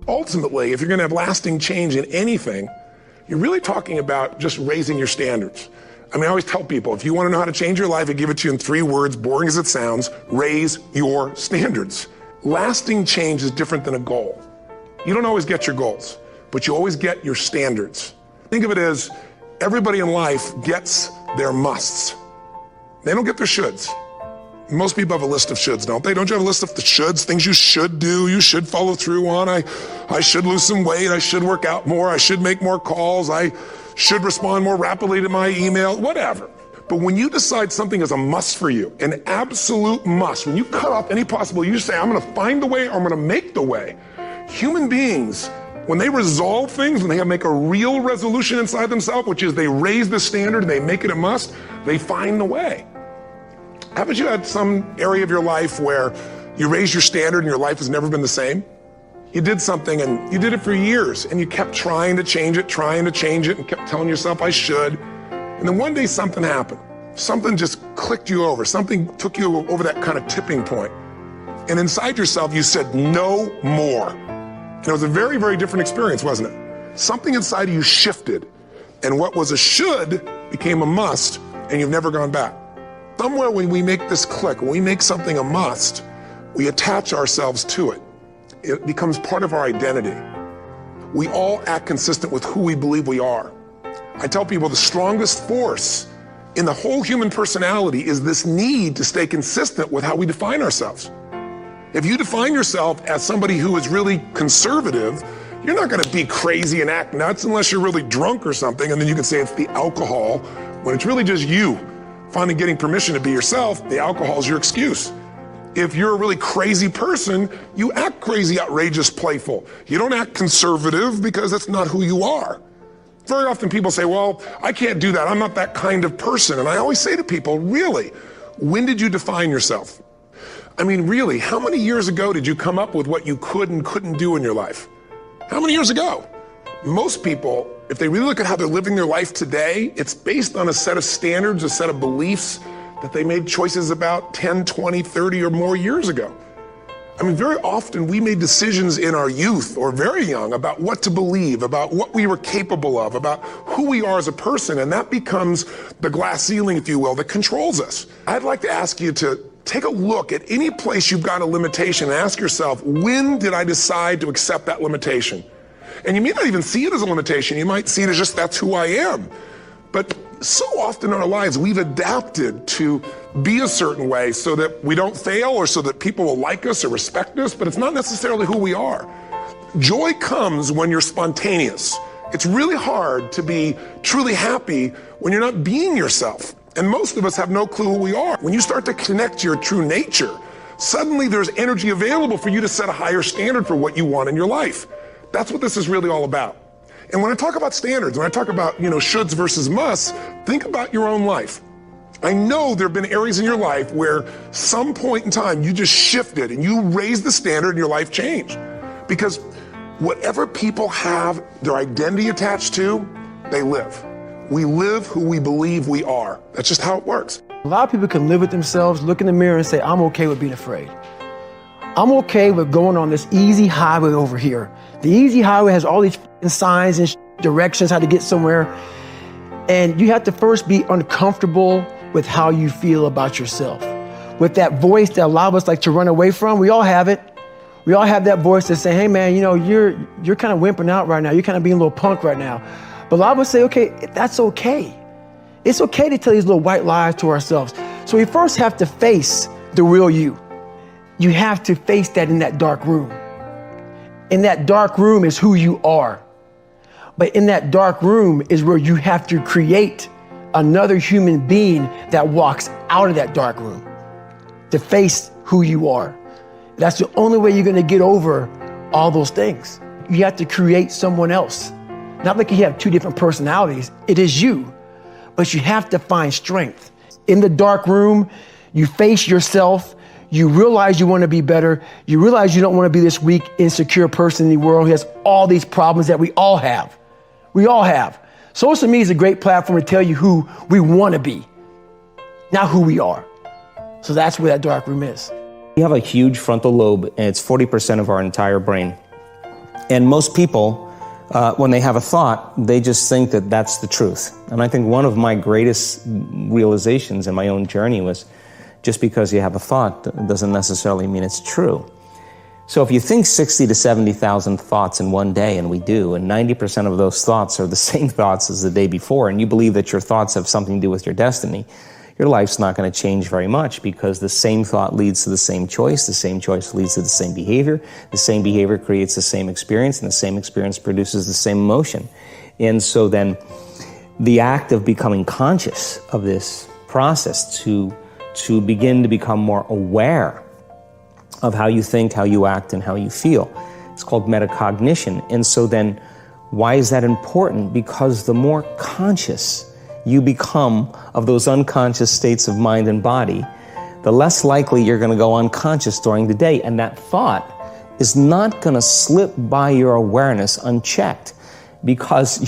Ultimately, if you're going to have lasting change in anything, you're really talking about just raising your standards. I always tell people, if you want to know how to change your life, I give it to you in 3 words, boring as it sounds: raise your standards. Lasting change is different than a goal. You don't always get your goals, but you always get your standards. Think of it as everybody in life gets their musts. They don't get their shoulds. Most people have a list of shoulds, don't they? Don't you have a list of the shoulds, things you should do, you should follow through on? I should lose some weight, I should work out more, I should make more calls, I should respond more rapidly to my email, whatever. But when you decide something is a must for you, an absolute must, when you cut off any possibility, you say, I'm gonna find the way, or I'm gonna make the way. Human beings, when they resolve things, when they make a real resolution inside themselves, which is they raise the standard and they make it a must, they find the way. Haven't you had some area of your life where you raised your standard and your life has never been the same? You did something and you did it for years and you kept trying to change it and kept telling yourself, I should. And then one day something happened. Something just clicked you over. Something took you over that kind of tipping point. And inside yourself, you said, no more. And it was a very, very different experience, wasn't it? Something inside of you shifted. And what was a should became a must, and you've never gone back. Somewhere when we make this click, when we make something a must, we attach ourselves to it. It becomes part of our identity. We all act consistent with who we believe we are. I tell people the strongest force in the whole human personality is this need to stay consistent with how we define ourselves. If you define yourself as somebody who is really conservative, you're not going to be crazy and act nuts unless you're really drunk or something, and then you can say it's the alcohol, when it's really just you finally getting permission to be yourself. The alcohol is your excuse. If you're a really crazy person, you act crazy, outrageous, playful. You don't act conservative because that's not who you are. Very often people say, well, I can't do that. I'm not that kind of person. And I always say to people, really, when did you define yourself? Really, how many years ago did you come up with what you could and couldn't do in your life? How many years ago? Most people, if they really look at how they're living their life today, it's based on a set of standards, a set of beliefs that they made choices about 10, 20, 30 or more years ago. Very often we made decisions in our youth or very young about what to believe, about what we were capable of, about who we are as a person, and that becomes the glass ceiling, if you will, that controls us. I'd like to ask you to take a look at any place you've got a limitation and ask yourself, when did I decide to accept that limitation? And you may not even see it as a limitation. You might see it as just that's who I am. But so often in our lives, we've adapted to be a certain way so that we don't fail or so that people will like us or respect us, but it's not necessarily who we are. Joy comes when you're spontaneous. It's really hard to be truly happy when you're not being yourself. And most of us have no clue who we are. When you start to connect to your true nature, suddenly there's energy available for you to set a higher standard for what you want in your life. That's what this is really all about. And when I talk about standards, when I talk about, shoulds versus musts, think about your own life. I know there have been areas in your life where some point in time you just shifted and you raised the standard and your life changed. Because whatever people have their identity attached to, they live. We live who we believe we are. That's just how it works. A lot of people can live with themselves, look in the mirror and say, I'm okay with being afraid. I'm okay with going on this easy highway over here. The easy highway has all these signs and directions how to get somewhere. And you have to first be uncomfortable with how you feel about yourself. With that voice that a lot of us like to run away from, we all have it. We all have that voice that say, hey man, you're kind of wimping out right now. You're kind of being a little punk right now. But a lot of us say, okay, that's okay. It's okay to tell these little white lies to ourselves. So we first have to face the real you. You have to face that in that dark room. In that dark room is who you are. But in that dark room is where you have to create another human being that walks out of that dark room to face who you are. That's the only way you're going to get over all those things. You have to create someone else. Not like you have two different personalities. It is you, but you have to find strength. In the dark room, you face yourself. You realize you want to be better. You realize you don't want to be this weak, insecure person in the world who has all these problems that we all have. We all have. Social media is a great platform to tell you who we want to be, not who we are. So that's where that dark room is. We have a huge frontal lobe, and it's 40% of our entire brain. And most people, when they have a thought, they just think that that's the truth. And I think one of my greatest realizations in my own journey was just because you have a thought doesn't necessarily mean it's true. So if you think 60 to 70,000 thoughts in one day, and we do, and 90% of those thoughts are the same thoughts as the day before, and you believe that your thoughts have something to do with your destiny, your life's not going to change very much, because the same thought leads to the same choice leads to the same behavior creates the same experience, and the same experience produces the same emotion. And so then the act of becoming conscious of this process to begin to become more aware of how you think, how you act, and how you feel, it's called metacognition. And so then why is that important? Because the more conscious you become of those unconscious states of mind and body, the less likely you're going to go unconscious during the day. And that thought is not going to slip by your awareness unchecked, because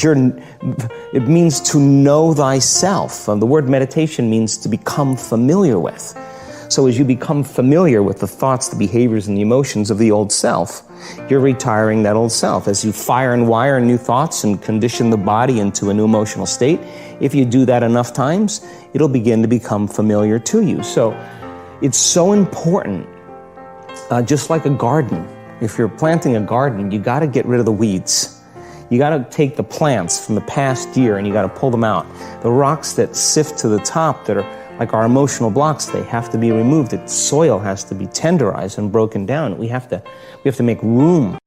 it means to know thyself. The word meditation means to become familiar with. So as you become familiar with the thoughts, the behaviors, and the emotions of the old self, you're retiring that old self. As you fire and wire new thoughts and condition the body into a new emotional state, if you do that enough times, it'll begin to become familiar to you. So it's so important, just like a garden. If you're planting a garden, you got to get rid of the weeds. You got to take the plants from the past year and you got to pull them out. The rocks that sift to the top that are like our emotional blocks, they have to be removed. The soil has to be tenderized and broken down. We have to make room.